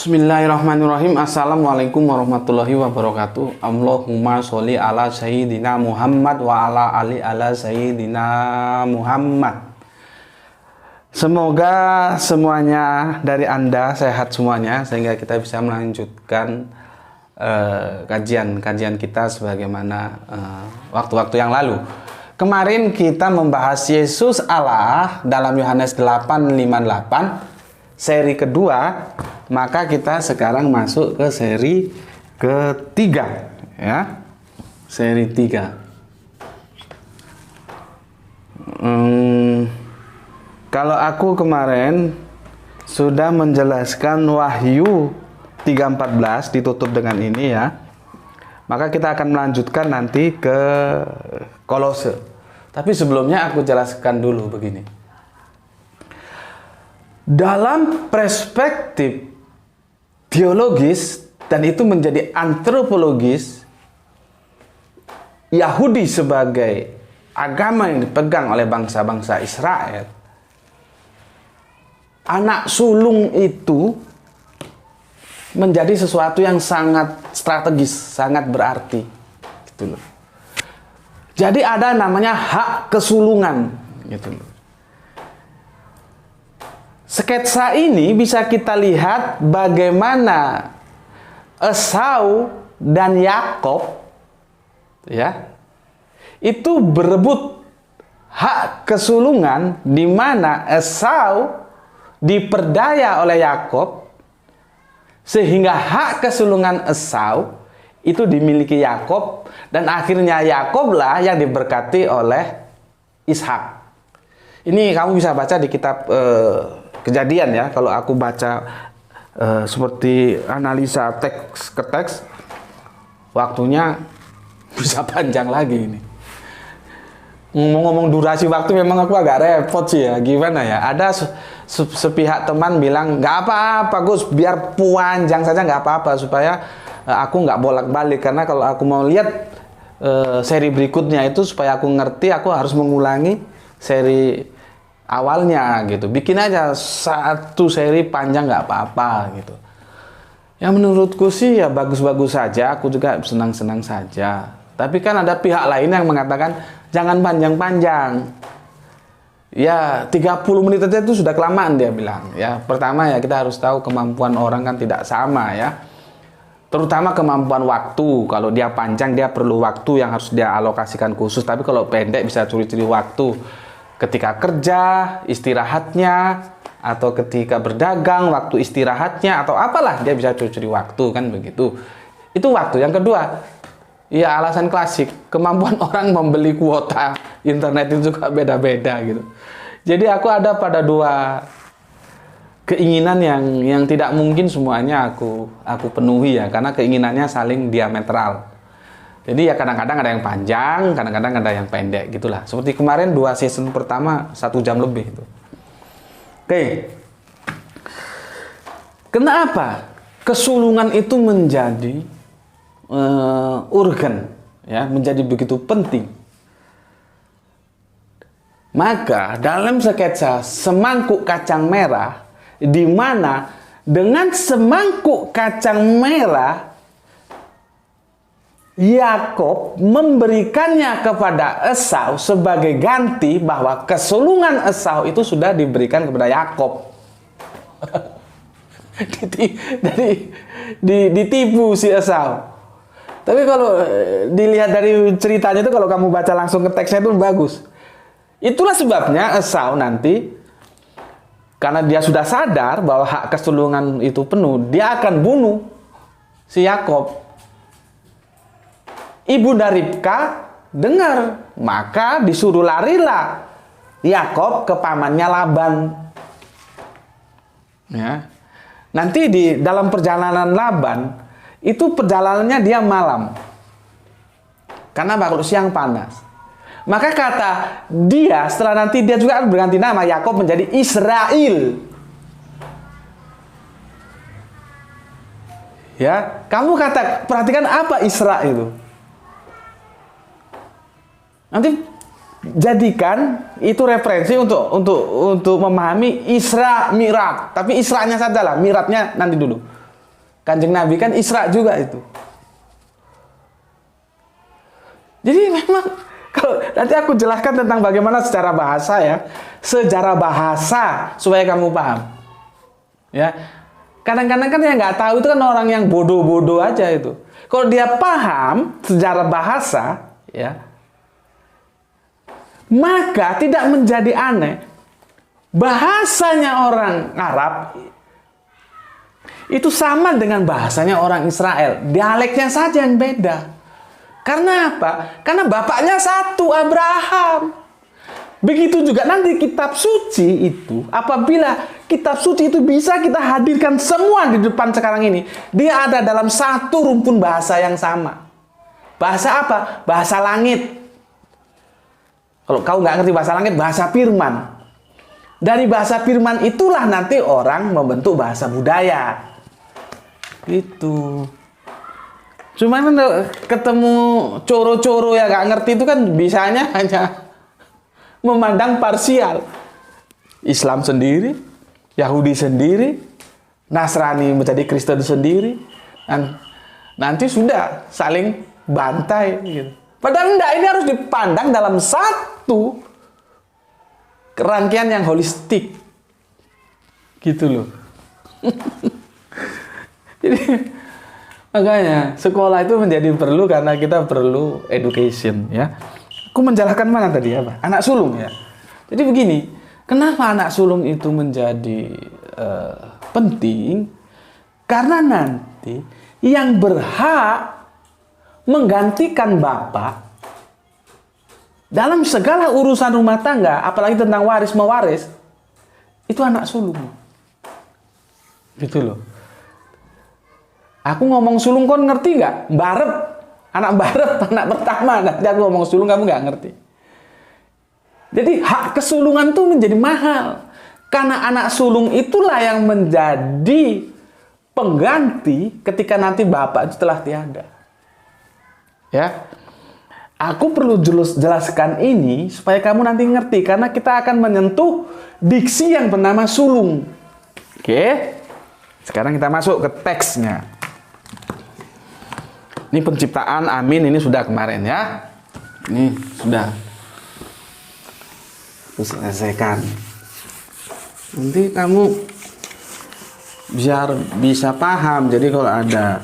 Bismillahirrahmanirrahim. Assalamualaikum warahmatullahi wabarakatuh. Allahumma sholli ala sayyidina Muhammad wa ala ali ala sayyidina Muhammad. Semoga semuanya dari Anda sehat semuanya, sehingga kita bisa melanjutkan kajian kita sebagaimana waktu-waktu yang lalu. Kemarin kita membahas Yesus Allah dalam Yohanes 8:58, seri kedua. Maka kita sekarang masuk ke seri ketiga, ya, seri 3. Kalau aku kemarin sudah menjelaskan Wahyu 3:14 ditutup dengan ini, ya, maka kita akan melanjutkan nanti ke Kolose. Tapi sebelumnya aku jelaskan dulu begini. Dalam perspektif teologis, dan itu menjadi antropologis, Yahudi sebagai agama yang dipegang oleh bangsa-bangsa Israel, anak sulung itu menjadi sesuatu yang sangat strategis, sangat berarti, gitu loh. Jadi ada namanya hak kesulungan, gitu loh. Sketsa ini bisa kita lihat bagaimana Esau dan Yakob, ya, itu berebut hak kesulungan, di mana Esau diperdaya oleh Yakob, sehingga hak kesulungan Esau itu dimiliki Yakob, dan akhirnya Yakoblah yang diberkati oleh Ishak. Ini kamu bisa baca di kitab Kejadian, ya. Kalau aku baca seperti analisa teks ke teks, waktunya bisa panjang lagi ini. Ngomong-ngomong durasi waktu memang aku agak repot sih, ya. Gimana ya? Ada sepihak teman bilang, nggak apa-apa Gus, biar panjang saja nggak apa-apa, supaya aku nggak bolak-balik. Karena kalau aku mau lihat seri berikutnya itu, supaya aku ngerti, aku harus mengulangi seri awalnya, gitu. Bikin aja satu seri panjang nggak apa-apa, gitu. Ya menurutku sih ya bagus-bagus saja, aku juga senang-senang saja. Tapi kan ada pihak lain yang mengatakan jangan panjang-panjang. Ya 30 menit aja itu sudah kelamaan, dia bilang. Ya pertama, ya kita harus tahu kemampuan orang kan tidak sama, ya. Terutama kemampuan waktu. Kalau dia panjang, dia perlu waktu yang harus dia alokasikan khusus. Tapi kalau pendek bisa curi-curi waktu. Ketika kerja, istirahatnya, atau ketika berdagang, waktu istirahatnya, atau apalah, dia bisa curi-curi waktu, kan begitu. Itu waktu. Yang kedua, ya alasan klasik, kemampuan orang membeli kuota internet itu juga beda-beda, gitu. Jadi aku ada pada dua keinginan yang tidak mungkin semuanya aku penuhi, ya, karena keinginannya saling diametral. Jadi ya kadang-kadang ada yang panjang, kadang-kadang ada yang pendek, gitulah. Seperti kemarin 2 season pertama 1 jam lebih itu. Oke. Kenapa kesulungan itu menjadi urgen, ya, menjadi begitu penting? Maka dalam sketsa semangkuk kacang merah, di mana dengan semangkuk kacang merah Yakob memberikannya kepada Esau sebagai ganti, bahwa kesulungan Esau itu sudah diberikan kepada Yakob. Ditipu si Esau. Tapi kalau dilihat dari ceritanya itu, kalau kamu baca langsung ke teksnya itu bagus. Itulah sebabnya Esau nanti, karena dia sudah sadar bahwa hak kesulungan itu penuh, dia akan bunuh si Yakob. Ibunda Ribka dengar, maka disuruh larilah Yakob ke pamannya Laban. Ya. Nanti di dalam perjalanan Laban itu perjalanannya dia malam. Karena kalau siang panas. Maka kata dia, setelah nanti dia juga berganti nama, Yakub menjadi Israel. Ya, kamu perhatikan apa Isra itu? Nanti jadikan itu referensi untuk memahami Isra Mi'raj. Tapi Isra'nya saja lah, Mi'rajnya nanti dulu. Kanjeng Nabi kan Isra juga itu. Jadi memang kalau nanti aku jelaskan tentang bagaimana secara bahasa ya, sejarah bahasa supaya kamu paham. Ya, kadang-kadang kan yang nggak tahu itu kan orang yang bodoh-bodoh aja itu. Kalau dia paham sejarah bahasa, ya, maka tidak menjadi aneh. Bahasanya orang Arab itu sama dengan bahasanya orang Israel. Dialeknya saja yang beda. Karena apa? Karena bapaknya satu, Abraham. Begitu juga nanti kitab suci itu, apabila kitab suci itu bisa kita hadirkan semua di depan sekarang ini, dia ada dalam satu rumpun bahasa yang sama. Bahasa apa? Bahasa langit. Kalau kau nggak ngerti bahasa langit, bahasa firman. Dari bahasa firman itulah nanti orang membentuk bahasa budaya. Itu. Cuman ketemu coro-coro yang nggak ngerti itu kan bisanya hanya memandang parsial. Islam sendiri, Yahudi sendiri, Nasrani menjadi Kristen sendiri, dan nanti sudah saling bantai gitu. Padahal enggak, ini harus dipandang dalam satu rangkaian yang holistik. Gitu loh. Jadi makanya sekolah itu menjadi perlu karena kita perlu education ya. Aku menjelaskan mana tadi apa? Anak sulung ya. Jadi begini, kenapa anak sulung itu menjadi penting? Karena nanti yang berhak menggantikan bapak dalam segala urusan rumah tangga, apalagi tentang waris mewaris, itu anak sulung. Gitu loh. Aku ngomong sulung, kon ngerti nggak? Barep, anak barep, anak pertama. Nanti aku ngomong sulung, kamu nggak ngerti. Jadi hak kesulungan itu menjadi mahal. Karena anak sulung itulah yang menjadi pengganti ketika nanti bapak itu telah tiada. Ya, aku perlu jelaskan ini supaya kamu nanti ngerti. Karena kita akan menyentuh diksi yang bernama sulung. Oke, sekarang kita masuk ke teksnya. Ini penciptaan, amin, ini sudah kemarin ya. Ini sudah selesaikan. Nanti kamu biar bisa paham. Jadi kalau ada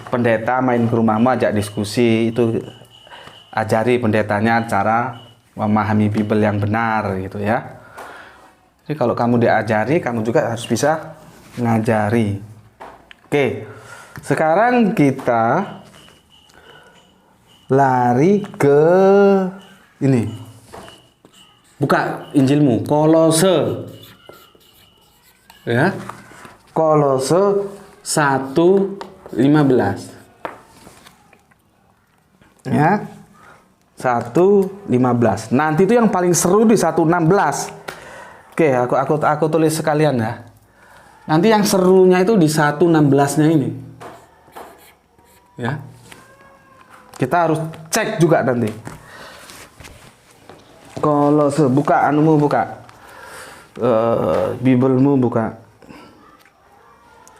pendeta main ke rumahmu ajak diskusi, itu ajari pendetanya cara memahami Bible yang benar gitu ya. Jadi kalau kamu diajari, kamu juga harus bisa ngajari. Oke. Sekarang kita lari ke ini. Buka Injilmu, Kolose. Ya. Kolose 1:15. Ya. 1:15. Nanti itu yang paling seru di 1:16. Oke, aku tulis sekalian ya. Nanti yang serunya itu di 1:16-nya ini. Ya, kita harus cek juga nanti. Kalau buka anumu, buka Biblemu, buka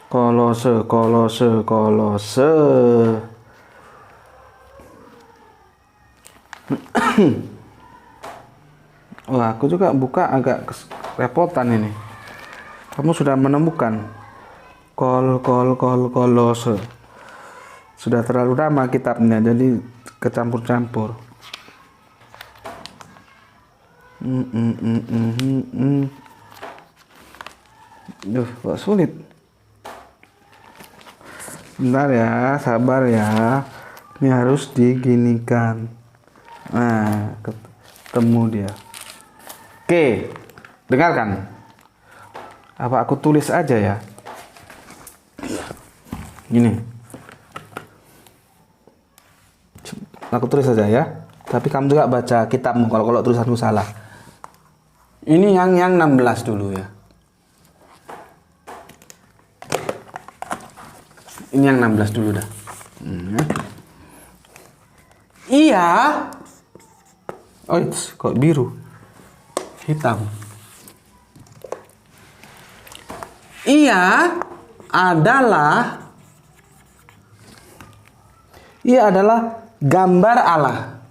Kolose. Wah, aku juga buka agak repotan ini. Kamu sudah menemukan Kolose. Sudah terlalu lama kitabnya, jadi kecampur-campur. Duh, kok sulit. Bentar ya, sabar ya. Ini harus diginikan. Nah, ketemu dia. Oke, dengarkan. Apa aku tulis aja ya? Gini. Aku tulis saja ya. Tapi kamu juga baca kitabmu kalau tulisanku salah. Ini yang 16 dulu ya. Ini yang 16 dulu dah. Iya. Oh, kok biru? Hitam. Ia adalah gambar Allah.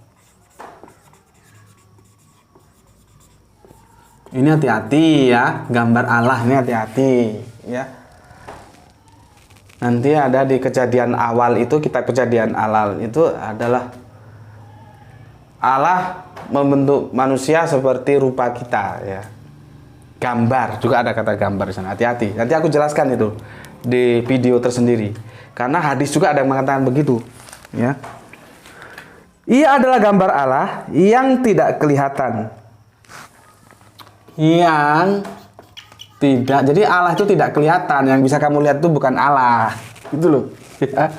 Ini hati-hati ya, gambar Allah ini hati-hati ya. Nanti ada di kejadian awal itu, kitab kejadian awal itu adalah Allah membentuk manusia seperti rupa kita ya. Gambar, juga ada kata gambar di sana. Hati-hati. Nanti aku jelaskan itu di video tersendiri. Karena hadis juga ada yang mengatakan begitu ya. Ia adalah gambar Allah yang tidak kelihatan. Yang tidak, jadi Allah itu tidak kelihatan. Yang bisa kamu lihat itu bukan Allah, gitu loh ya.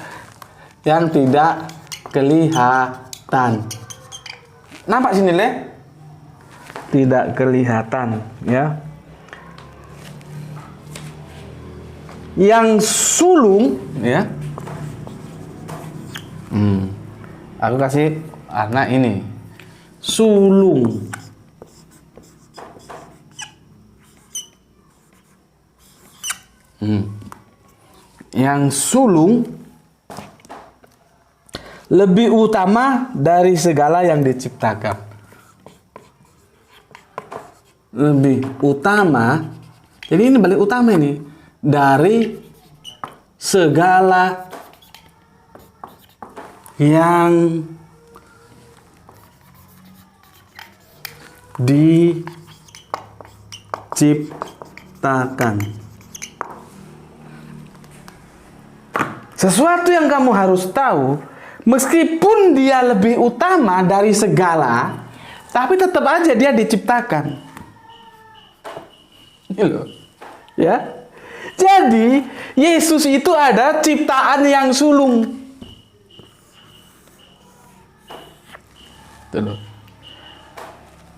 Yang tidak kelihatan. Nampak sini Le? Tidak kelihatan ya. Yang sulung ya. Aku kasih warna ini. Sulung. Yang sulung lebih utama dari segala yang diciptakan. Lebih utama. Jadi ini balik utama ini. Dari segala yang diciptakan. Sesuatu yang kamu harus tahu, meskipun dia lebih utama dari segala, tapi tetap aja dia diciptakan. Ini loh. Ya. Jadi, Yesus itu ada ciptaan yang sulung. Itu loh.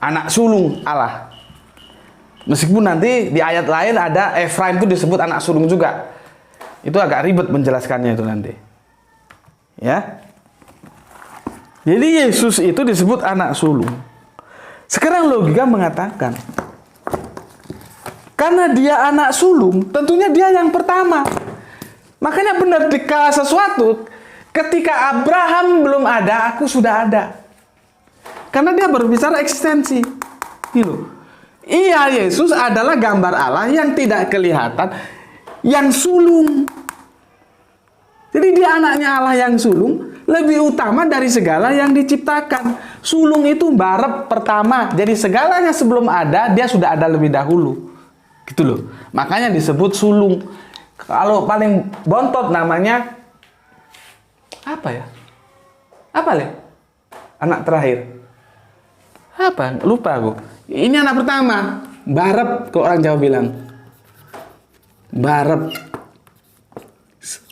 Anak sulung Allah. Meskipun nanti di ayat lain ada Efraim itu disebut anak sulung juga. Itu agak ribet menjelaskannya itu nanti. Ya. Jadi Yesus itu disebut anak sulung. Sekarang logika mengatakan, karena dia anak sulung, tentunya dia yang pertama. Makanya benar dikala sesuatu, ketika Abraham belum ada, aku sudah ada. Karena dia berbicara eksistensi. Gitu. Iya, Yesus adalah gambar Allah yang tidak kelihatan, yang sulung. Jadi dia anaknya Allah yang sulung, lebih utama dari segala yang diciptakan. Sulung itu barep pertama. Jadi segalanya sebelum ada, dia sudah ada lebih dahulu. Gitu loh. Makanya disebut sulung. Kalau paling bontot namanya apa ya? Apa Le? Anak terakhir. Apa? Lupa aku. Ini anak pertama. Barep, kalau orang Jawa bilang. Barep.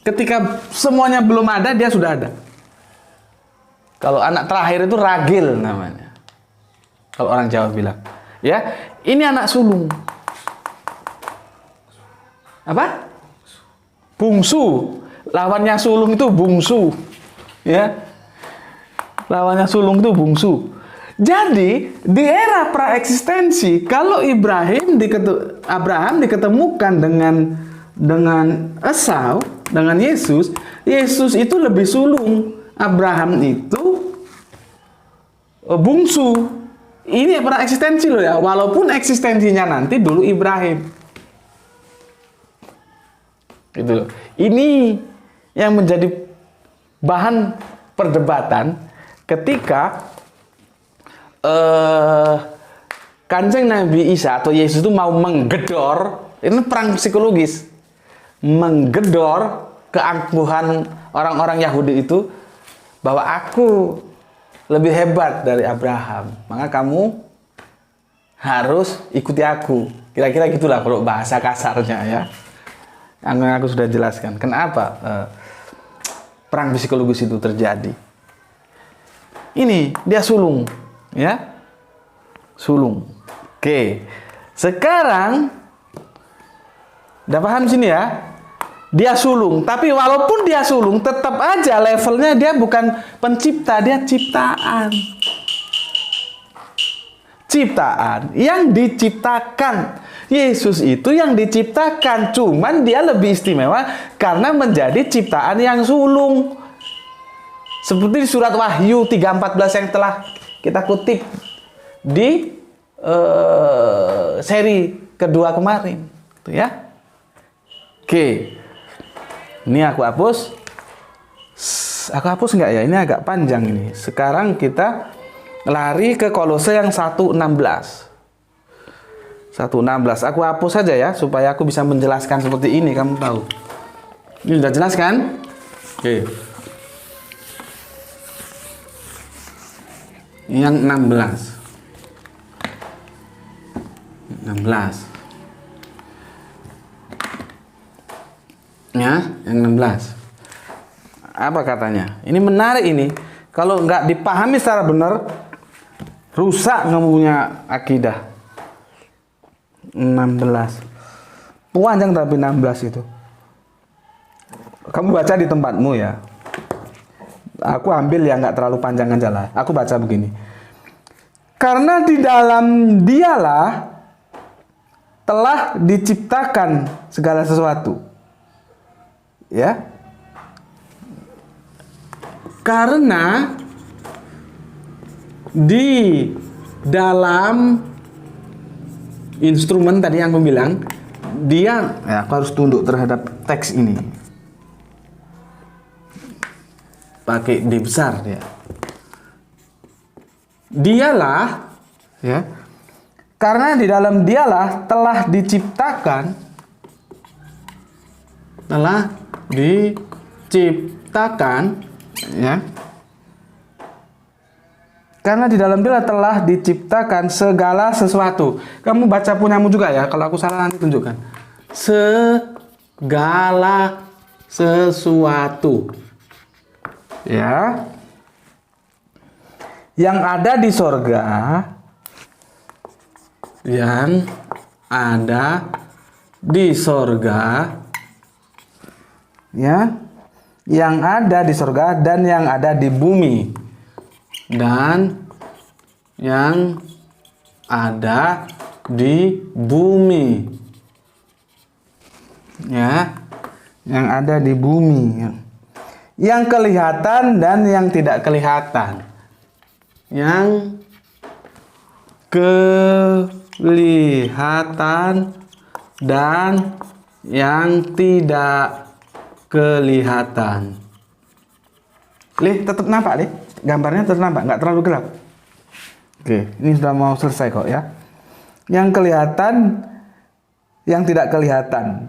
Ketika semuanya belum ada, dia sudah ada. Kalau anak terakhir itu ragil namanya. Kalau orang Jawa bilang. Ya, ini anak sulung. Apa? Bungsu. Lawannya sulung itu bungsu. Ya. Lawannya sulung itu bungsu. Jadi, di era praeksistensi, kalau Abraham diketemukan dengan Esau, dengan Yesus itu lebih sulung. Abraham itu bungsu. Ini praeksistensi loh ya. Walaupun eksistensinya nanti dulu Ibrahim. Gitu loh. Ini yang menjadi bahan perdebatan ketika Kanjeng Nabi Isa atau Yesus itu mau menggedor, ini perang psikologis, menggedor keangkuhan orang-orang Yahudi itu bahwa aku lebih hebat dari Abraham, maka kamu harus ikuti aku. Kira-kira gitulah kalau bahasa kasarnya ya. Yang aku sudah jelaskan kenapa perang psikologis itu terjadi. Ini dia sulung, ya. Sulung. Oke. Sekarang udah paham sini ya? Dia sulung, tapi walaupun dia sulung, tetap aja levelnya dia bukan pencipta, dia ciptaan. Ciptaan yang diciptakan. Yesus itu yang diciptakan, cuman dia lebih istimewa karena menjadi ciptaan yang sulung. Seperti di surat Wahyu 3:14 yang telah kita kutip di seri kedua kemarin, tuh ya. Oke. Ini aku hapus. Aku hapus nggak ya? Ini agak panjang ini. Sekarang kita lari ke Kolose yang 1:16. 1:16. Aku hapus saja ya, supaya aku bisa menjelaskan seperti ini, kamu tahu. Ini sudah jelas kan? Oke. Yang 16. 16. Ya, yang 16. Apa katanya? Ini menarik ini. Kalau nggak dipahami secara benar, rusak nggak punya akidah. 16. Panjang tapi 16 itu. Kamu baca di tempatmu ya. Aku ambil yang nggak terlalu panjang aja lah. Aku baca begini. Karena di dalam dialah telah diciptakan segala sesuatu. Ya, karena di dalam instrumen tadi yang aku bilang, dia, ya aku harus tunduk terhadap teks ini, pakai D besar ya. Dialah, ya, karena di dalam dialah telah diciptakan, ya. Karena di dalam dia telah diciptakan segala sesuatu. Kamu baca punyamu juga ya. Kalau aku salah nanti tunjukkan. Segala sesuatu. Ya. Yang ada di sorga. Yang ada di sorga. Ya, yang ada di surga dan yang ada di bumi, dan yang ada di bumi, ya, yang ada di bumi, yang kelihatan dan yang tidak kelihatan, yang kelihatan dan yang tidak kelihatan. Tetap nampak, gambarnya tetap nampak, nggak terlalu gelap. Oke, ini sudah mau selesai kok ya. Yang kelihatan, yang tidak kelihatan,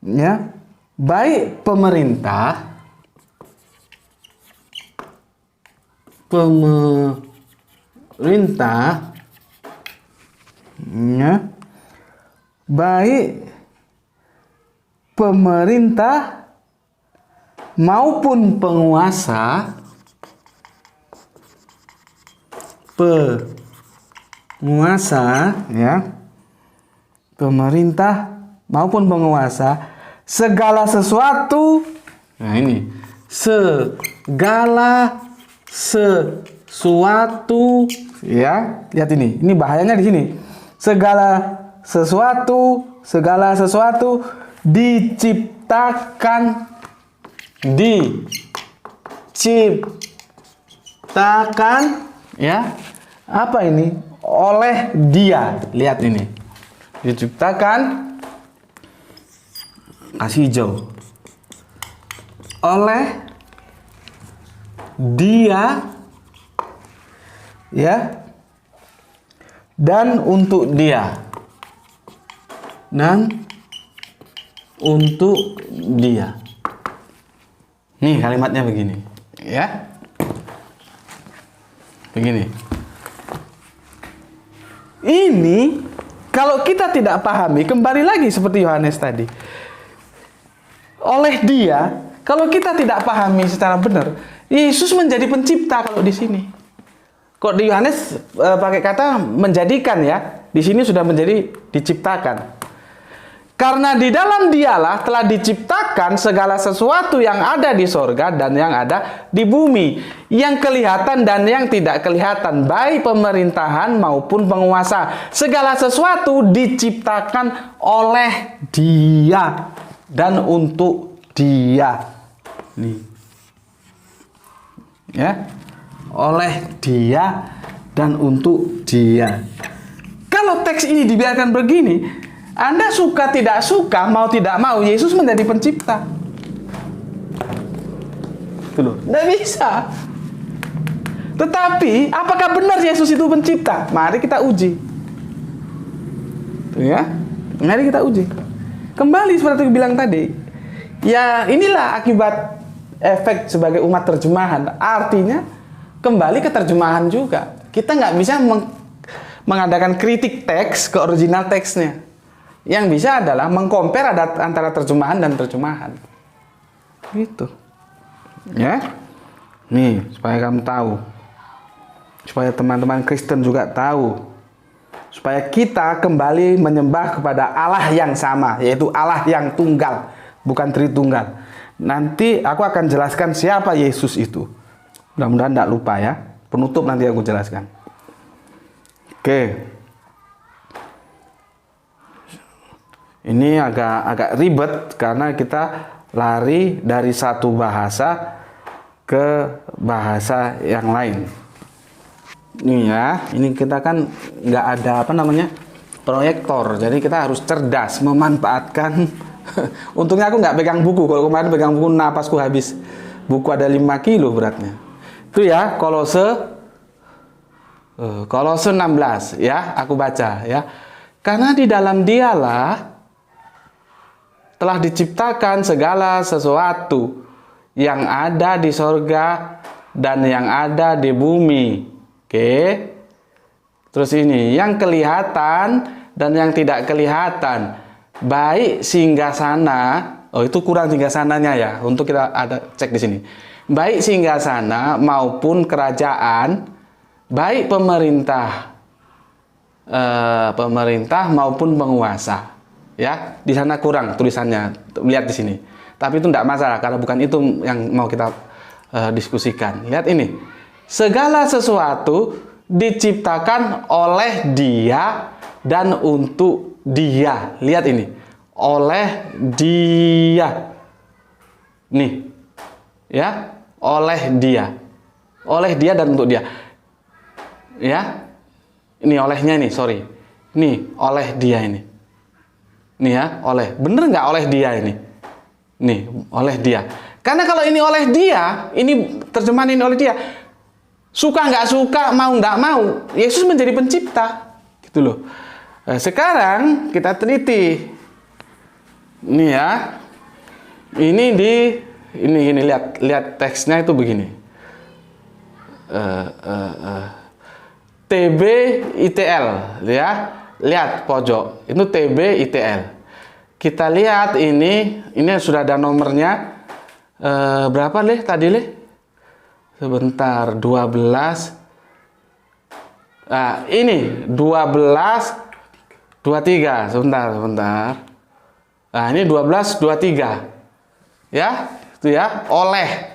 ya, baik pemerintah, ya, baik pemerintah maupun penguasa, ya, pemerintah maupun penguasa, segala sesuatu, nah ini, segala sesuatu, ya, lihat ini bahayanya di sini, segala sesuatu diciptakan, ya, apa ini? Oleh dia. Lihat ini, diciptakan, kasih hijau, oleh dia, ya, dan untuk dia, Nih kalimatnya begini, ya. Begini. Ini kalau kita tidak pahami, kembali lagi seperti Yohanes tadi. Oleh dia, Kalau kita tidak pahami secara benar, Yesus menjadi pencipta kalau di sini. Kok di Yohanes pakai kata menjadikan ya? Di sini sudah menjadi diciptakan. Karena di dalam Dialah telah diciptakan segala sesuatu yang ada di sorga dan yang ada di bumi, yang kelihatan dan yang tidak kelihatan, baik pemerintahan maupun penguasa. Segala sesuatu diciptakan oleh Dia dan untuk Dia. Nih. Ya. Oleh Dia dan untuk Dia. Kalau teks ini dibiarkan begini, Anda suka tidak suka, mau tidak mau, Yesus menjadi pencipta. Itu loh, tidak bisa. Tetapi, apakah benar Yesus itu pencipta? Mari kita uji. Tuh ya, mari kita uji. Kembali seperti aku bilang tadi, ya inilah akibat efek sebagai umat terjemahan. Artinya, kembali ke terjemahan juga. Kita nggak bisa mengadakan kritik teks ke original teksnya. Yang bisa adalah mengcompare antara terjemahan dan terjemahan. Gitu. Ya. Nih, supaya kamu tahu. Supaya teman-teman Kristen juga tahu. Supaya kita kembali menyembah kepada Allah yang sama, yaitu Allah yang tunggal, bukan Tritunggal. Nanti aku akan jelaskan siapa Yesus itu. Mudah-mudahan tidak lupa ya. Penutup nanti aku jelaskan. Oke. Ini agak ribet karena kita lari dari satu bahasa ke bahasa yang lain. Ini ya, ini kita kan nggak ada proyektor, jadi kita harus cerdas memanfaatkan. Untungnya aku nggak pegang buku. Kalau kemarin pegang buku napasku habis. Buku ada 5 kilo beratnya. Itu ya, Kolose 16 ya, aku baca ya. Karena di dalam Dialah telah diciptakan segala sesuatu yang ada di sorga dan yang ada di bumi. Oke. Terus ini, yang kelihatan dan yang tidak kelihatan, baik singgasana. Oh, itu kurang singgasananya ya. Untuk kita ada cek di sini. Baik singgasana maupun kerajaan, baik pemerintah maupun penguasa. Ya, di sana kurang tulisannya, lihat di sini. Tapi itu tidak masalah karena bukan itu yang mau kita diskusikan. Lihat ini, segala sesuatu diciptakan oleh Dia dan untuk Dia. Lihat ini, oleh Dia. Nih, ya, oleh Dia dan untuk Dia. Ya, ini olehnya nih, sorry. Nih, oleh Dia ini. Nih ya, oleh. Bener nggak oleh Dia ini? Nih, oleh Dia. Karena kalau ini oleh Dia, ini terjemahan ini oleh Dia. Suka nggak suka, mau nggak mau, Yesus menjadi pencipta. Gitu loh. Sekarang kita teliti. Nih ya. Ini lihat teksnya itu begini. TB ITL ya. Lihat pojok, itu TB ITL. Kita lihat ini sudah ada nomornya. Berapa leh tadi leh? Sebentar, 12. Nah, ini 12 23. Sebentar. Nah, ini 12 23. Ya, itu ya, oleh.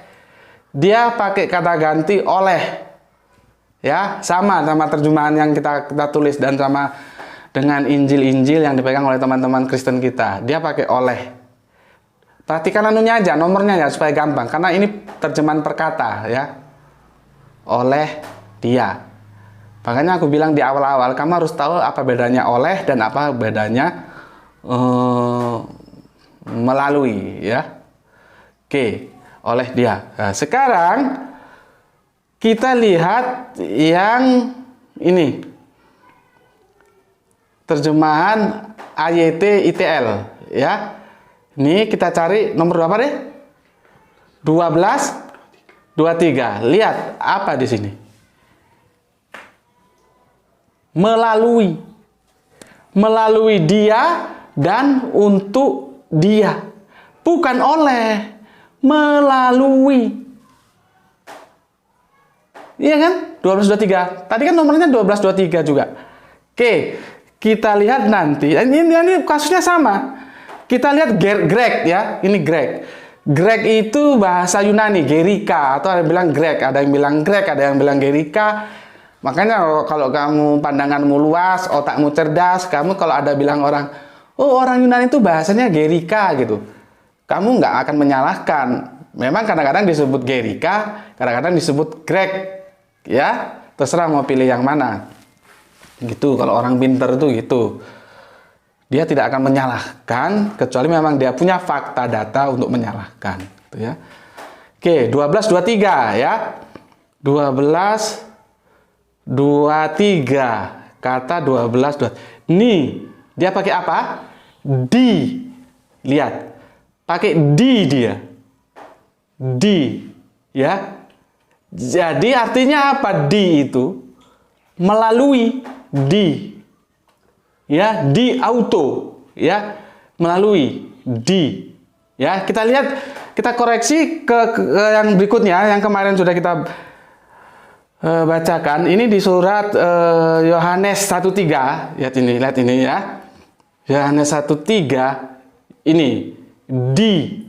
Dia pakai kata ganti oleh. Ya, sama terjemahan yang kita tulis dan sama dengan Injil-Injil yang dipegang oleh teman-teman Kristen kita. Dia pakai oleh. Perhatikan anunya aja, nomornya ya, supaya gampang. Karena ini terjemahan perkata ya. Oleh Dia. Makanya aku bilang di awal-awal, kamu harus tahu apa bedanya oleh dan apa bedanya melalui ya. Oke, oleh Dia. Nah, sekarang kita lihat yang ini. Terjemahan AYT ITL ya. Ini kita cari nomor berapa deh? 12 23. Lihat apa di sini? Melalui Dia dan untuk Dia. Bukan oleh, melalui. Iya kan? 1223. Tadi kan nomornya 1223 juga. Oke, kita lihat nanti. Ini kasusnya sama. Kita lihat Grek ya. Ini Grek. Grek itu bahasa Yunani, Gerika, atau ada yang bilang Grek, ada yang bilang Grek, ada yang bilang Gerika. Makanya kalau kamu pandanganmu luas, otakmu cerdas, kamu kalau ada bilang orang, oh orang Yunani itu bahasanya Gerika gitu, kamu nggak akan menyalahkan. Memang kadang-kadang disebut Gerika, kadang-kadang disebut Grek, ya terserah mau pilih yang mana. Gitu, kalau orang pinter itu gitu. Dia tidak akan menyalahkan kecuali memang dia punya fakta data untuk menyalahkan, gitu ya. Oke, 1223 ya. 1223. Kata 1223. Nih, dia pakai apa? Di. Lihat. Pakai di dia. Di, ya. Jadi artinya apa di itu? Melalui di. Ya, di auto, ya, melalui di, ya. Kita lihat, kita koreksi ke yang berikutnya, yang kemarin sudah kita bacakan. Ini di surat Yohanes 1:3, lihat ini ya, Yohanes 1:3, ini di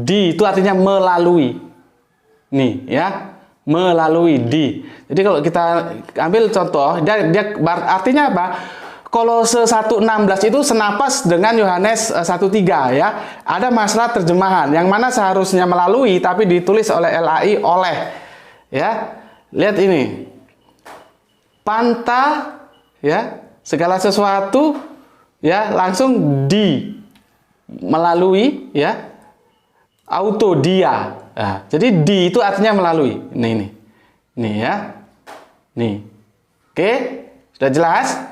itu artinya melalui, nih ya, melalui di. Jadi kalau kita ambil contoh, dia artinya apa? Kolose 1:16 itu senapas dengan Yohanes 1:3 ya. Ada masalah terjemahan yang mana seharusnya melalui tapi ditulis oleh LAI oleh. Ya. Lihat ini. Panta ya, segala sesuatu ya langsung di melalui ya. Auto dia. Nah, jadi di itu artinya melalui. Nih ya. Nih. Oke, sudah jelas?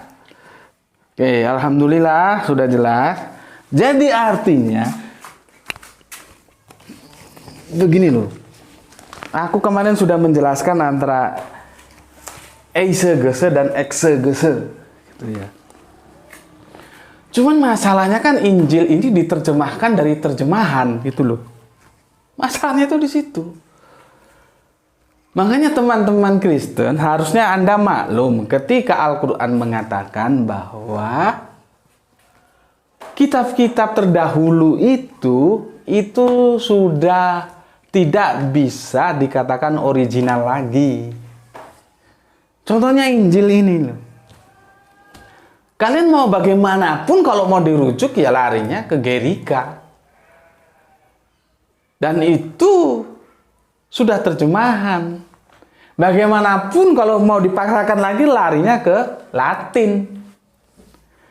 Oke, alhamdulillah sudah jelas. Jadi artinya begini loh. Aku kemarin sudah menjelaskan antara eisegese dan exegese gitu ya. Cuman masalahnya kan Injil ini diterjemahkan dari terjemahan gitu loh. Masalahnya itu di situ. Makanya teman-teman Kristen harusnya Anda maklum ketika Al-Quran mengatakan bahwa kitab-kitab terdahulu itu sudah tidak bisa dikatakan original lagi. Contohnya Injil ini loh. Kalian mau bagaimanapun kalau mau dirujuk ya larinya ke Gerika. Dan itu sudah terjemahan. Bagaimanapun kalau mau dipaksakan lagi larinya ke Latin.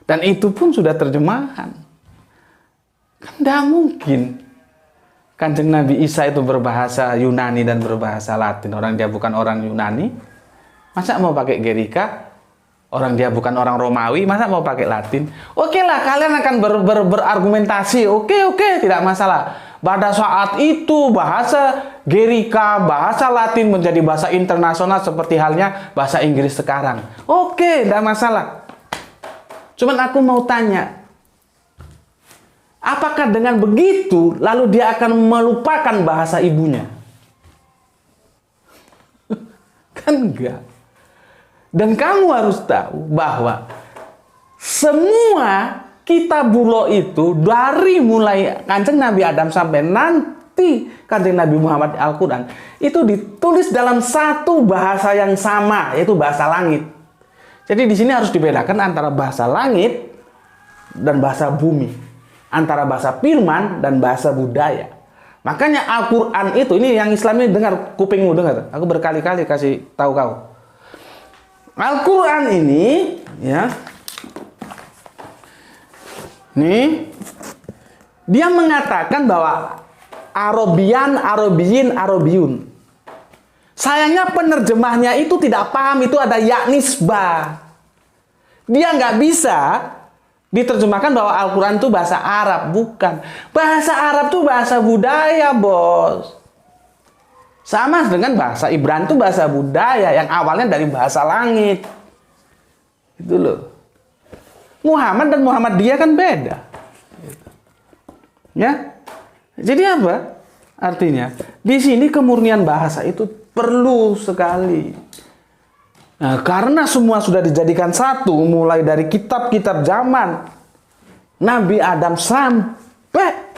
Dan itu pun sudah terjemahan. Kan tidak mungkin Kanjeng Nabi Isa itu berbahasa Yunani dan berbahasa Latin. Orang dia bukan orang Yunani. Masa mau pakai Gerika? Orang dia bukan orang Romawi. Masa mau pakai Latin? Oke lah, kalian akan berargumentasi. Oke, tidak masalah. Pada saat itu bahasa Gerika, bahasa Latin menjadi bahasa internasional seperti halnya bahasa Inggris sekarang. Oke, tidak masalah. Cuman aku mau tanya, apakah dengan begitu lalu dia akan melupakan bahasa ibunya? Kan enggak. Dan kamu harus tahu bahwa semua Kitabullah itu dari mulai Kanjeng Nabi Adam sampai nanti Kanjeng Nabi Muhammad Al-Quran itu ditulis dalam satu bahasa yang sama, yaitu bahasa langit. Jadi di sini harus dibedakan antara bahasa langit dan bahasa bumi, antara bahasa firman dan bahasa budaya. Makanya Al-Quran itu, ini yang Islam ini dengar, kupingmu dengar. Aku berkali-kali kasih tahu kau. Al-Quran ini ya, nih, dia mengatakan bahwa Arabiyun. Sayangnya penerjemahnya itu tidak paham, itu ada ya nisbah. Dia nggak bisa diterjemahkan bahwa Al-Quran itu bahasa Arab. Bukan. Bahasa Arab itu bahasa budaya, bos. Sama dengan bahasa Ibrani itu bahasa budaya yang awalnya dari bahasa langit. Itu loh. Muhammad dan Muhammadiyah kan beda. Ya. Jadi apa? Artinya, di sini kemurnian bahasa itu perlu sekali. Nah, karena semua sudah dijadikan satu, mulai dari kitab-kitab zaman Nabi Adam sampai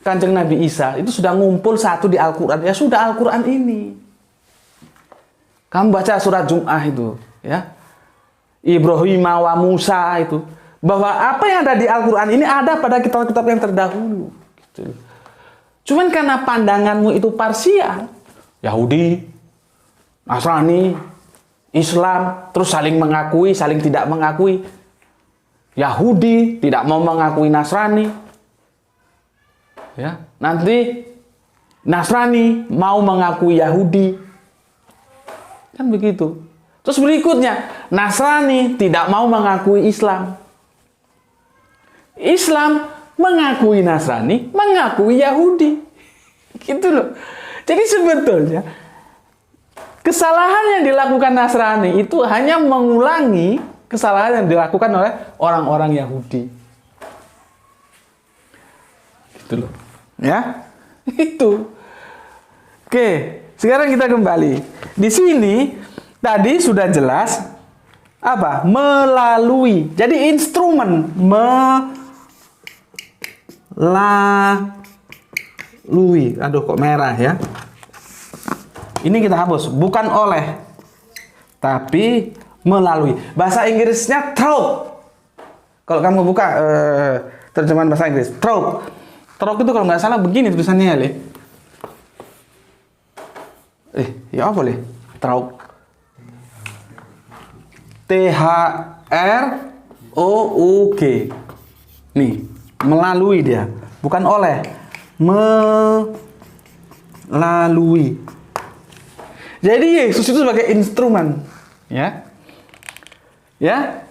Kanjeng Nabi Isa, itu sudah ngumpul satu di Al-Quran. Ya sudah, Al-Quran ini. Kamu baca surat Jum'ah itu, ya. Ibrahim wa Musa itu. Bahwa apa yang ada di Al-Quran ini ada pada kitab-kitab yang terdahulu. Gitu. Cuman karena pandanganmu itu parsial, Yahudi, Nasrani, Islam, terus saling mengakui, saling tidak mengakui. Yahudi tidak mau mengakui Nasrani. Ya, nanti Nasrani mau mengakui Yahudi. Kan begitu. Terus berikutnya, Nasrani tidak mau mengakui Islam. Islam mengakui Nasrani, mengakui Yahudi. Gitu loh. Jadi sebetulnya kesalahan yang dilakukan Nasrani itu hanya mengulangi kesalahan yang dilakukan oleh orang-orang Yahudi. Gitu loh. Ya. Itu. Oke, sekarang kita kembali. Di sini tadi sudah jelas apa? Melalui. Jadi instrumen melalui. Aduh, kok merah ya? Ini kita hapus, bukan oleh, tapi melalui. Bahasa Inggrisnya through. Kalau kamu buka terjemahan bahasa Inggris, through. Through itu kalau nggak salah begini tulisannya ya, Le. Ya apa, Le? Through. T-H-R-O-U-G. Nih, melalui dia, bukan oleh. Melalui. Jadi Yesus itu sebagai instrumen, ya. Ya.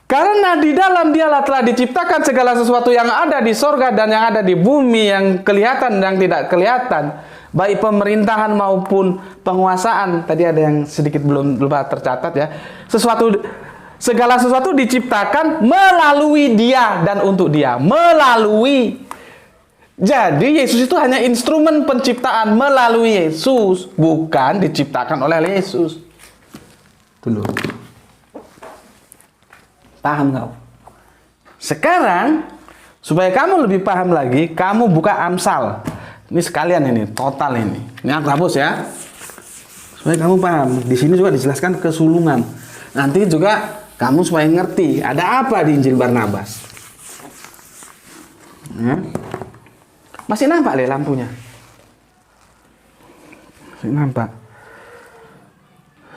Karena di dalam Dialah telah diciptakan segala sesuatu yang ada di sorga dan yang ada di bumi, yang kelihatan dan yang tidak kelihatan, baik pemerintahan maupun penguasaan. Tadi ada yang sedikit belum tercatat ya. Segala sesuatu diciptakan melalui Dia dan untuk Dia. Melalui. Jadi Yesus itu hanya instrumen penciptaan melalui Yesus, bukan diciptakan oleh Yesus. Dulu. Paham kau? Sekarang supaya kamu lebih paham lagi, kamu buka Amsal. Ini sekalian ini, total ini. Ini aku hapus ya. Supaya kamu paham. Di sini juga dijelaskan kesulungan. Nanti juga kamu supaya ngerti ada apa di Injil Barnabas. Ya. Masih nampak, Le, lampunya? Masih nampak.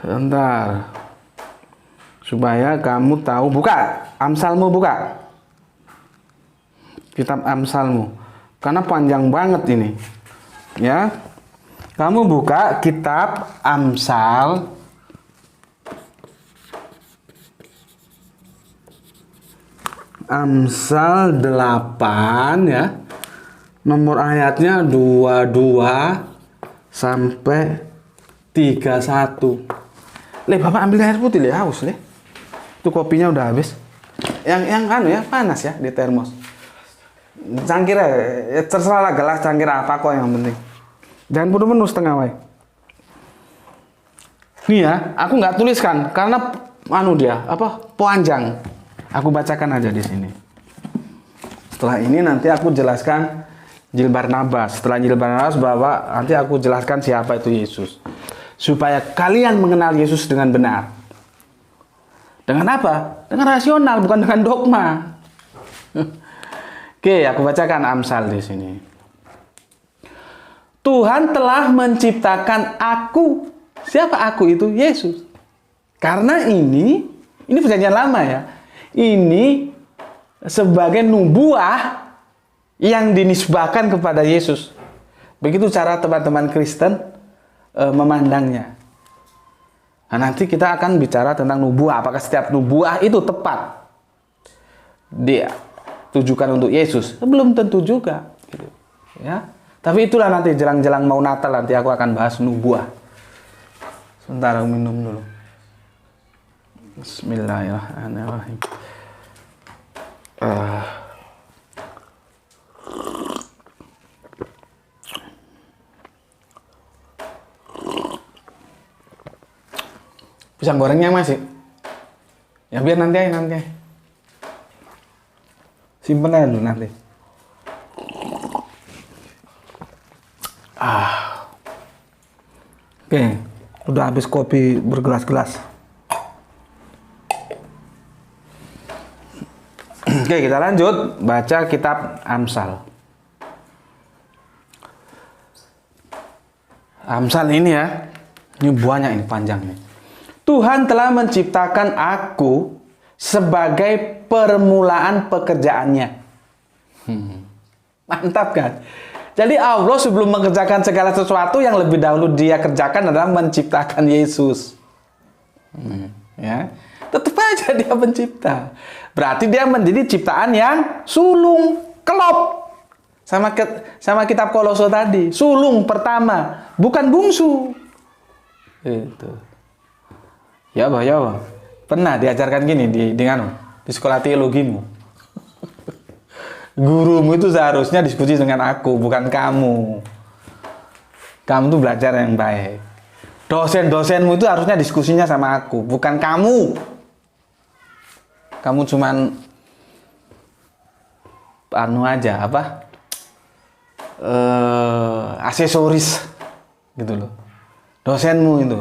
Sebentar. Supaya kamu tahu, buka Amsalmu, buka kitab Amsalmu, karena panjang banget ini ya. Kamu buka kitab Amsal Amsal 8 ya, nomor ayatnya 22 sampai 31. Le, Bapak ambil air putih, Le, haus, Le. Itu kopinya udah habis. Yang anu ya, panas ya di termos. Cangkir ya, terserah lah gelas cangkir apa kok, yang penting. Jangan penuh-penuh setengah wae. Nih ya, aku nggak tuliskan karena anu dia apa panjang. Aku bacakan aja di sini. Setelah ini nanti aku jelaskan Injil Barnabas. Setelah Injil Barnabas bahwa nanti aku jelaskan siapa itu Yesus. Supaya kalian mengenal Yesus dengan benar. Dengan apa? Dengan rasional, bukan dengan dogma. Oke, aku bacakan Amsal di sini. Tuhan telah menciptakan aku. Siapa aku itu? Yesus. Karena ini perjanjian lama ya. Ini sebagai nubuah yang dinisbahkan kepada Yesus. Begitu cara teman-teman Kristen memandangnya. Nah, nanti kita akan bicara tentang nubuah. Apakah setiap nubuah itu tepat dia tujukan untuk Yesus? Belum tentu juga. Gitu. Ya. Tapi itulah nanti jelang-jelang mau Natal nanti aku akan bahas nubuah. Sebentar aku minum dulu. Bismillahirrahmanirrahim. Pisang gorengnya masih. Ya biar nanti aja. Simpen aja dulu nanti. Oke, udah habis kopi bergelas-gelas. Oke, kita lanjut baca kitab Amsal. Amsal ini ya, ini banyak ini panjang nih. Tuhan telah menciptakan aku sebagai permulaan pekerjaannya. Mantap kan? Jadi Allah sebelum mengerjakan segala sesuatu yang lebih dahulu dia kerjakan adalah menciptakan Yesus. Ya, tetap aja dia pencipta. Berarti dia menjadi ciptaan yang sulung, kelop. Sama kitab Kolose tadi, sulung pertama, bukan bungsu. Itu. Ya Bang. Pernah diajarkan gini di sekolah teologimu. Gurumu itu seharusnya diskusi dengan aku, bukan kamu. Kamu tuh belajar yang baik. Dosen-dosenmu itu harusnya diskusinya sama aku, bukan kamu. Kamu cuman aja aksesoris gitu loh. Dosenmu itu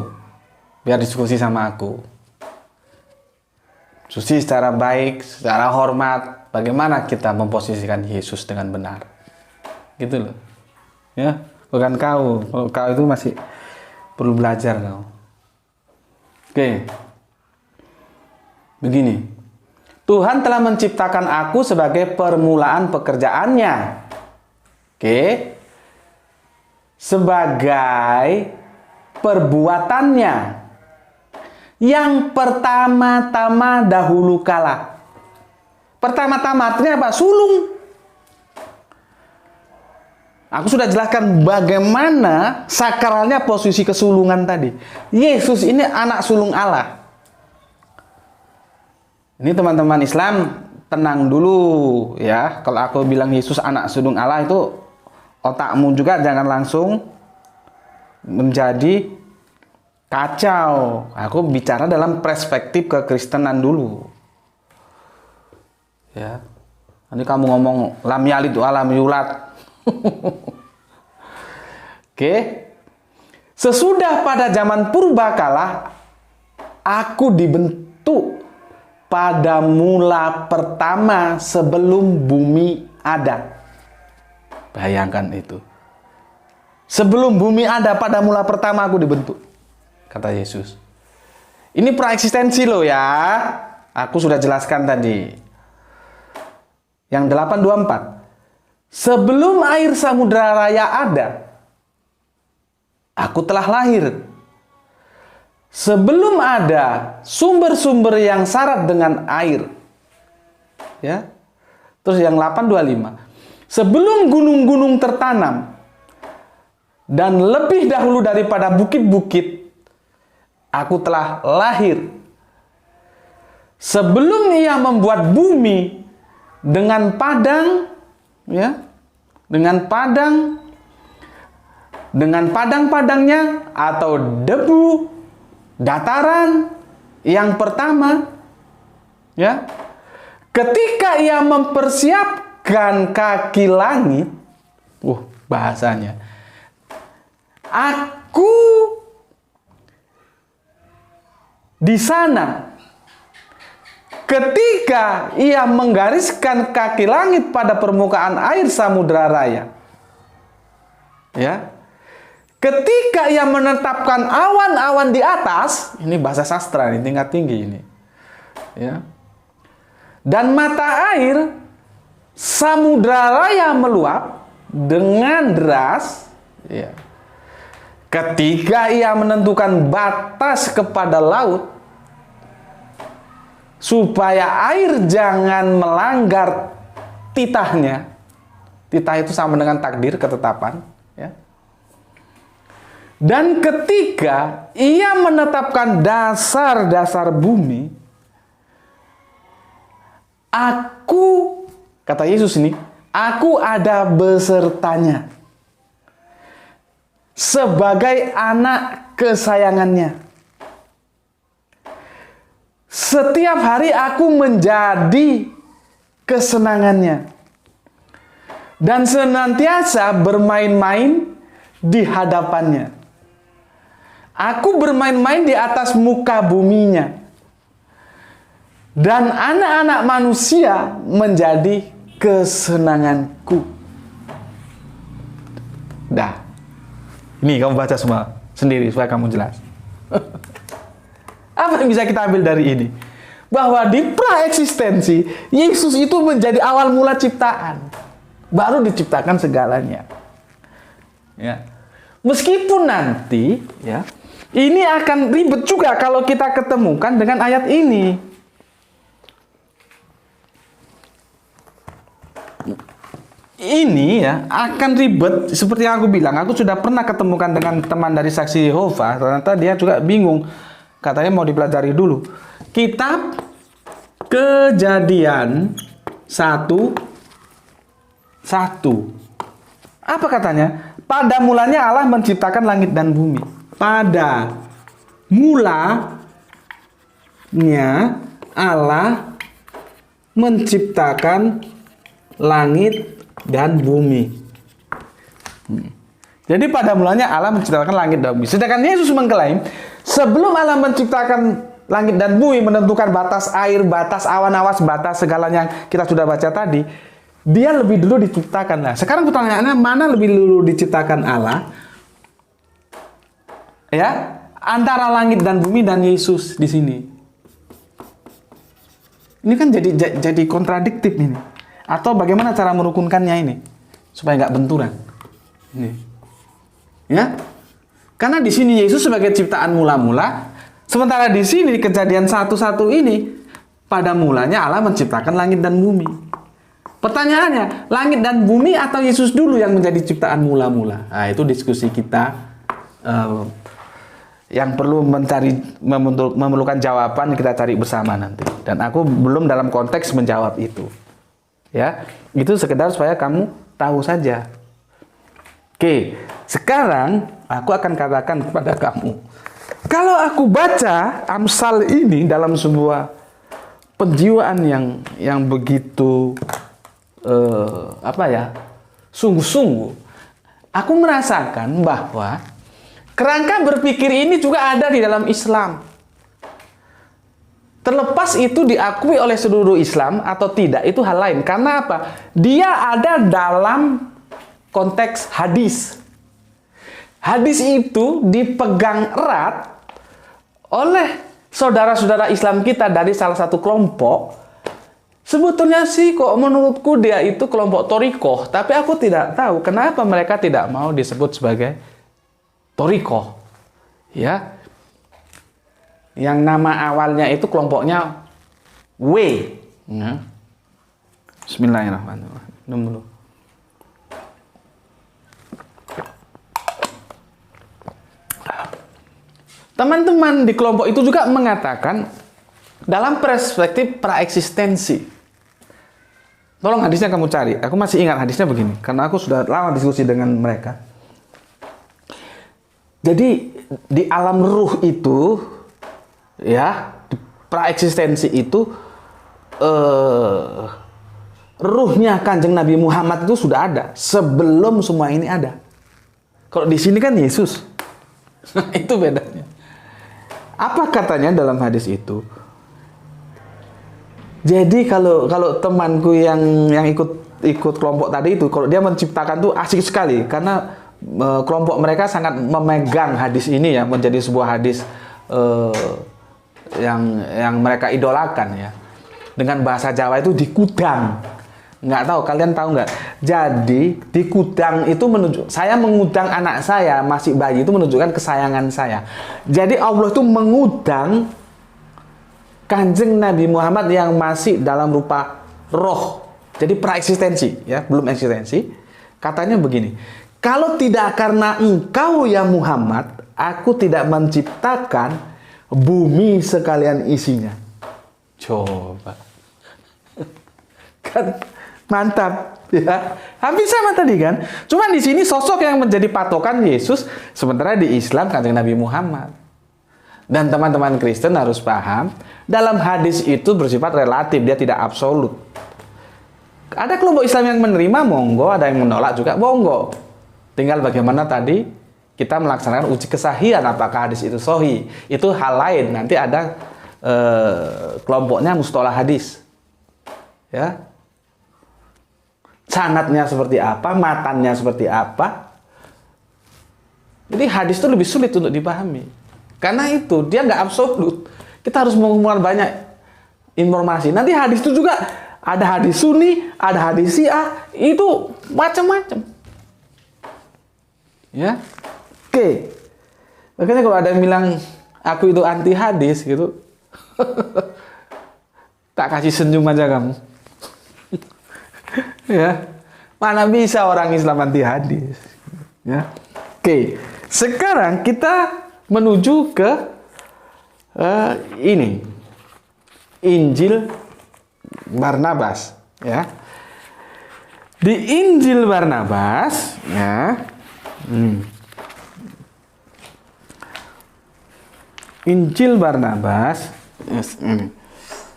biar diskusi sama aku. Diskusi secara baik, secara hormat, bagaimana kita memposisikan Yesus dengan benar. Gitu loh. Ya, bukan kau. Kalau kau itu masih perlu belajar kau. Oke. Begini. Tuhan telah menciptakan aku sebagai permulaan pekerjaannya. Oke. Sebagai perbuatannya yang pertama-tama dahulu kala. Pertama-tama artinya apa? Sulung. Aku sudah jelaskan bagaimana sakralnya posisi kesulungan tadi. Yesus ini anak sulung Allah. Ini teman-teman Islam tenang dulu ya. Kalau aku bilang Yesus anak sulung Allah itu otakmu juga jangan langsung menjadi kacau. Aku bicara dalam perspektif kekristenan dulu. Ya. Nanti kamu ngomong lam yalid wa lam yulad. Oke. Sesudah pada zaman purbakala aku dibentuk pada mula pertama sebelum bumi ada. Bayangkan itu. Sebelum bumi ada, pada mula pertama aku dibentuk, kata Yesus. Ini praeksistensi loh ya. Aku sudah jelaskan tadi. Yang 824. Sebelum air samudra raya ada, aku telah lahir. Sebelum ada sumber-sumber yang syarat dengan air. Ya. Terus yang 825. Sebelum gunung-gunung tertanam, dan lebih dahulu daripada bukit-bukit, aku telah lahir. Sebelum ia membuat bumi dengan padang, ya, dengan padang-padangnya atau debu, dataran yang pertama, ya, ketika ia mempersiapkan kaki langit, bahasanya. Aku di sana ketika ia menggariskan kaki langit pada permukaan air samudra raya. Ya. Ketika ia menetapkan awan-awan di atas, ini bahasa sastra ini tingkat tinggi ini. Ya. Dan mata air samudra raya meluap dengan deras, ya. Ketika ia menentukan batas kepada laut, supaya air jangan melanggar titahnya. Titah itu sama dengan takdir, ketetapan. Ya. Dan ketika ia menetapkan dasar-dasar bumi, aku, kata Yesus ini, aku ada besertanya. Sebagai anak kesayangannya. Setiap hari aku menjadi kesenangannya. Dan senantiasa bermain-main di hadapannya. Aku bermain-main di atas muka buminya. Dan anak-anak manusia menjadi kesenanganku. Dah. Ini kamu baca semua sendiri supaya kamu jelas. Apa yang bisa kita ambil dari ini? Bahwa di praeksistensi, Yesus itu menjadi awal mula ciptaan. Baru diciptakan segalanya. Ya. Meskipun nanti, ya, ini akan ribet juga kalau kita ketemukan dengan ayat ini. Ini ya akan ribet seperti yang aku bilang. Aku sudah pernah ketemukan dengan teman dari Saksi Yehova. Ternyata dia juga bingung. Katanya mau dipelajari dulu. Kitab Kejadian 1:1. Apa katanya? Pada mulanya Allah menciptakan langit dan bumi. Pada mulanya Allah menciptakan langit dan bumi. Jadi pada mulanya Allah menciptakan langit dan bumi. Sedangkan Yesus mengklaim sebelum Allah menciptakan langit dan bumi, menentukan batas air, batas awan awas, batas segalanya yang kita sudah baca tadi, dia lebih dulu diciptakan. Nah, sekarang pertanyaannya, mana lebih dulu diciptakan Allah? Ya, antara langit dan bumi dan Yesus di sini. Ini kan jadi kontradiktif ini. Atau bagaimana cara merukunkannya ini supaya nggak benturan? Ini, ya, karena di sini Yesus sebagai ciptaan mula-mula, sementara di sini di Kejadian 1:1 ini pada mulanya Allah menciptakan langit dan bumi. Pertanyaannya, langit dan bumi atau Yesus dulu yang menjadi ciptaan mula-mula? Nah, itu diskusi kita yang perlu memerlukan jawaban, kita cari bersama nanti. Dan aku belum dalam konteks menjawab itu. Ya, itu sekedar supaya kamu tahu saja. Oke, sekarang aku akan katakan kepada kamu, kalau aku baca Amsal ini dalam sebuah penjiwaan yang begitu sungguh-sungguh, aku merasakan bahwa kerangka berpikir ini juga ada di dalam Islam. Terlepas itu diakui oleh seluruh Islam atau tidak, itu hal lain. Karena apa? Dia ada dalam konteks hadis. Hadis itu dipegang erat oleh saudara-saudara Islam kita dari salah satu kelompok. Sebetulnya sih kok menurutku dia itu kelompok Thorikoh. Tapi aku tidak tahu kenapa mereka tidak mau disebut sebagai Thorikoh. Ya. Yang nama awalnya itu kelompoknya W. Ya. Bismillahirrahmanirrahim. Teman-teman di kelompok itu juga mengatakan dalam perspektif praeksistensi. Tolong hadisnya kamu cari. Aku masih ingat hadisnya begini, karena aku sudah lama diskusi dengan mereka. Jadi di alam ruh itu, ya, praeksistensi itu ruhnya Kanjeng Nabi Muhammad itu sudah ada sebelum semua ini ada. Kalau di sini kan Yesus. Itu bedanya. Apa katanya dalam hadis itu? Jadi kalau temanku yang ikut kelompok tadi itu, kalau dia menciptakan tuh asik sekali, karena kelompok mereka sangat memegang hadis ini ya, menjadi sebuah hadis yang mereka idolakan ya. Dengan bahasa Jawa itu dikudang. Nggak tahu, kalian tahu nggak? Jadi dikudang itu saya mengudang anak saya masih bayi, itu menunjukkan kesayangan saya. Jadi Allah itu mengudang Kanjeng Nabi Muhammad yang masih dalam rupa roh. Jadi praeksistensi ya, belum eksistensi. Katanya begini, kalau tidak karena engkau ya Muhammad, aku tidak menciptakan bumi sekalian isinya. Coba. Kan mantap ya. Hampir sama tadi kan. Cuma di sini sosok yang menjadi patokan Yesus, sementara di Islam Kanjeng Nabi Muhammad. Dan teman-teman Kristen harus paham, dalam hadis itu bersifat relatif, dia tidak absolut. Ada kelompok Islam yang menerima, monggo, ada yang menolak juga, monggo. Tinggal bagaimana tadi kita melaksanakan uji kesahihan apakah hadis itu sahih. Itu hal lain. Nanti ada kelompoknya mustalah hadis. Ya. Sanadnya seperti apa, matannya seperti apa. Jadi hadis itu lebih sulit untuk dipahami. Karena itu dia nggak absolut. Kita harus mengumpulkan banyak informasi. Nanti hadis itu juga ada hadis Sunni, ada hadis Syiah, itu macam-macam. Ya, oke. Makanya kalau ada yang bilang aku itu anti hadis gitu, tak kasih senyum aja kamu. Ya, mana bisa orang Islam anti hadis? Ya, oke. Sekarang kita menuju ke ini Injil Barnabas, ya. Di Injil Barnabas, ya. Injil Barnabas, yes,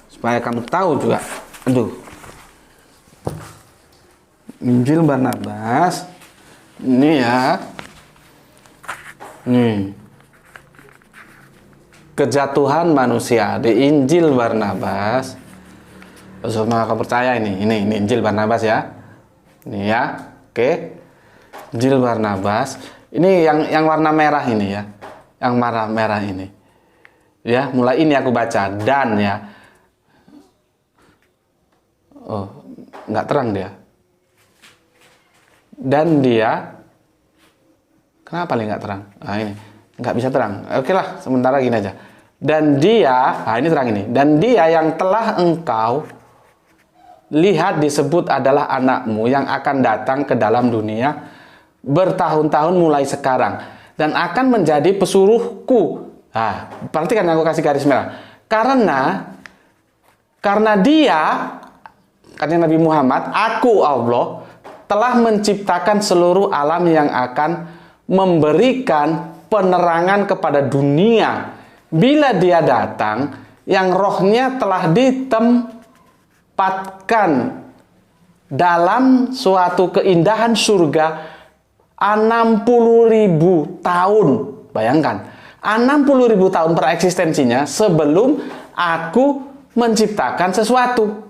supaya kamu tahu juga. Injil Barnabas, ini ya. Kejatuhan manusia di Injil Barnabas. Semua kamu percaya ini Injil Barnabas ya. Ini ya. Oke. Injil Barnabas. Ini yang warna merah ini ya. Yang warna merah ini. Ya, mulai ini aku baca dan ya. Oh, nggak terang dia. Dan dia, kenapa nih nggak terang? Nah ini nggak bisa terang. Oke lah, sementara gini aja. Dan dia, nah ini terang ini. Dan dia yang telah engkau lihat disebut adalah anakmu yang akan datang ke dalam dunia bertahun-tahun mulai sekarang dan akan menjadi pesuruhku. Nah, perhatikan yang aku kasih garis merah. Karena dia, kata Nabi Muhammad, aku Allah telah menciptakan seluruh alam yang akan memberikan penerangan kepada dunia bila dia datang, yang rohnya telah ditempatkan dalam suatu keindahan surga 60.000 tahun. Bayangkan, 60.000 tahun pereksistensinya sebelum aku menciptakan sesuatu.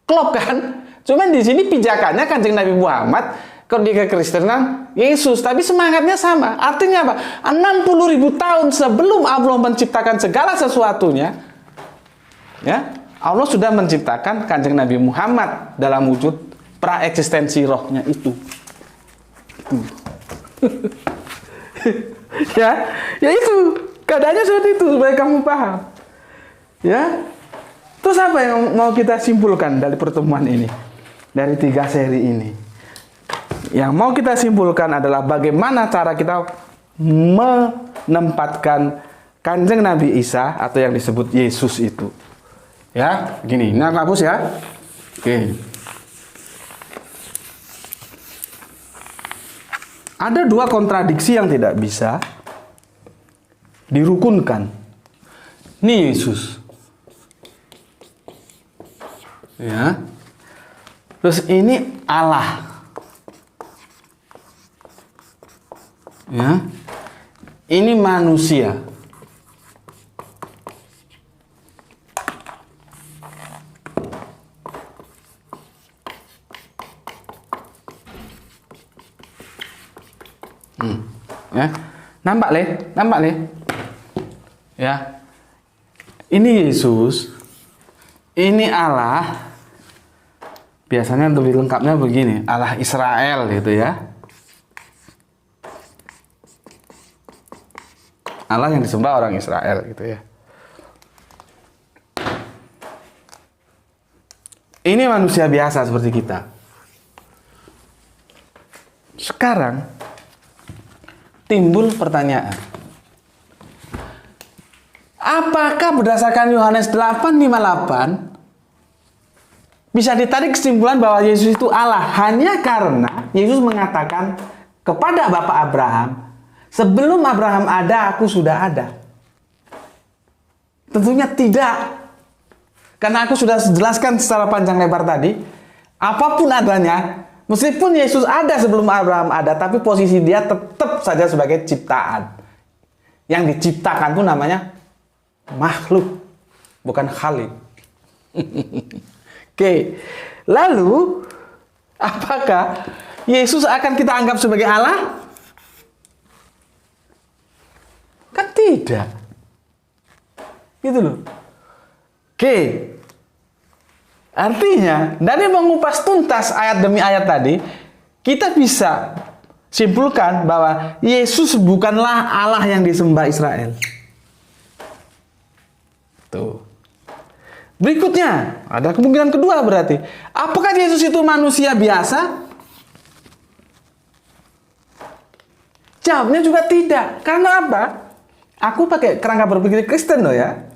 Klop kan? Cuman di sini pijakannya Kanjeng Nabi Muhammad, kalau di kekristenan Yesus, tapi semangatnya sama. Artinya apa? 60.000 tahun sebelum Allah menciptakan segala sesuatunya, ya, Allah sudah menciptakan Kanjeng Nabi Muhammad dalam wujud praeksistensi rohnya itu. Ya itu keadaannya seperti itu supaya kamu paham. Ya. Terus apa yang mau kita simpulkan dari pertemuan ini? Dari 3 seri ini. Yang mau kita simpulkan adalah bagaimana cara kita menempatkan Kanjeng Nabi Isa atau yang disebut Yesus itu. Ya, gini. Nah, hapus ya. Oke. Ada 2 kontradiksi yang tidak bisa dirukunkan. Ini Yesus. Ya. Terus ini Allah. Ya. Ini manusia. Ya. Nampak le? Ya. Ini Yesus. Ini Allah. Biasanya lebih lengkapnya begini, Allah Israel gitu ya. Allah yang disembah orang Israel gitu ya. Ini manusia biasa seperti kita. Sekarang timbul pertanyaan. Apakah berdasarkan Yohanes 8:58 bisa ditarik kesimpulan bahwa Yesus itu Allah hanya karena Yesus mengatakan kepada Bapak Abraham, sebelum Abraham ada, aku sudah ada. Tentunya tidak. Karena aku sudah jelaskan secara panjang lebar tadi, apapun adanya, meskipun Yesus ada sebelum Abraham ada, tapi posisi dia tetap saja sebagai ciptaan. Yang diciptakan itu namanya makhluk, bukan khalik. Oke. Lalu, apakah Yesus akan kita anggap sebagai Allah? Kan tidak. Gitu loh. Oke. Artinya, dari mengupas tuntas ayat demi ayat tadi, kita bisa simpulkan bahwa Yesus bukanlah Allah yang disembah Israel. Tuh. Berikutnya, ada kemungkinan kedua berarti. Apakah Yesus itu manusia biasa? Jawabnya juga tidak. Karena apa? Aku pakai kerangka berpikir Kristen loh ya.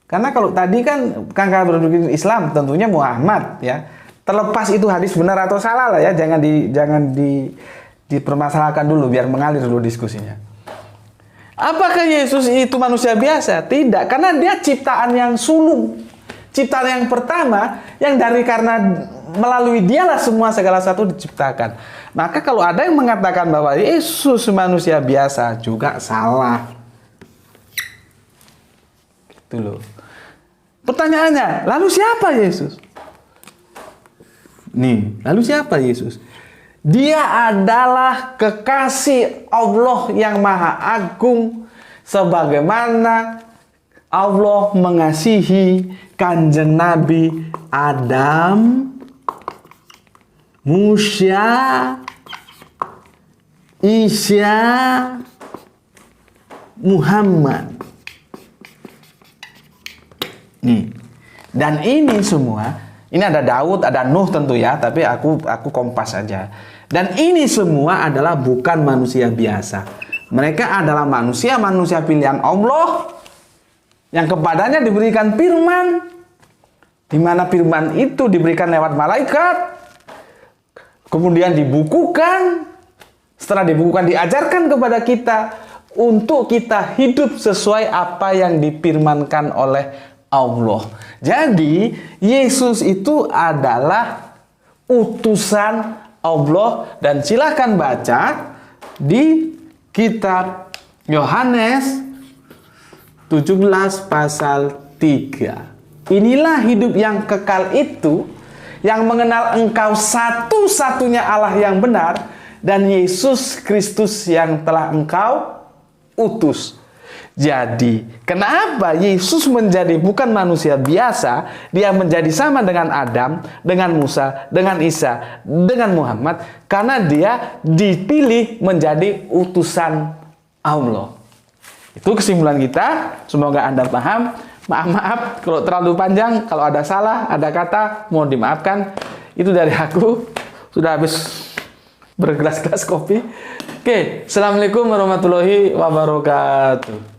Karena kalau tadi kan kerangka berpikir Islam tentunya Muhammad ya. Terlepas itu hadis benar atau salah lah ya, jangan dipermasalahkan dulu biar mengalir dulu diskusinya. Apakah Yesus itu manusia biasa? Tidak, karena dia ciptaan yang sulung. Ciptaan yang pertama, yang karena melalui dialah semua segala satu diciptakan. Maka kalau ada yang mengatakan bahwa Yesus manusia biasa, juga salah. Gitu loh. Pertanyaannya, lalu siapa Yesus? Lalu siapa Yesus? Dia adalah kekasih Allah yang Maha Agung, sebagaimana Allah mengasihi Kanjeng Nabi Adam, Musa, Isa, Muhammad. Dan ini semua, ini ada Daud, ada Nuh tentu ya, tapi aku kompas saja. Dan ini semua adalah bukan manusia biasa. Mereka adalah manusia pilihan Allah yang kepadanya diberikan firman, di mana firman itu diberikan lewat malaikat, kemudian dibukukan, setelah dibukukan diajarkan kepada kita untuk kita hidup sesuai apa yang difirmankan oleh Allah. Jadi Yesus itu adalah utusan Allah, dan silakan baca di kitab Yohanes 17 pasal 3. Inilah hidup yang kekal itu, yang mengenal Engkau satu-satunya Allah yang benar, dan Yesus Kristus yang telah Engkau utus. Jadi, kenapa Yesus menjadi bukan manusia biasa? Dia menjadi sama dengan Adam, dengan Musa, dengan Isa, dengan Muhammad, karena dia dipilih menjadi utusan Allah. Itu kesimpulan kita. Semoga Anda paham. Maaf kalau terlalu panjang, kalau ada salah, ada kata, mohon dimaafkan. Itu dari aku. Sudah habis bergelas-gelas kopi. Oke, Assalamualaikum warahmatullahi wabarakatuh.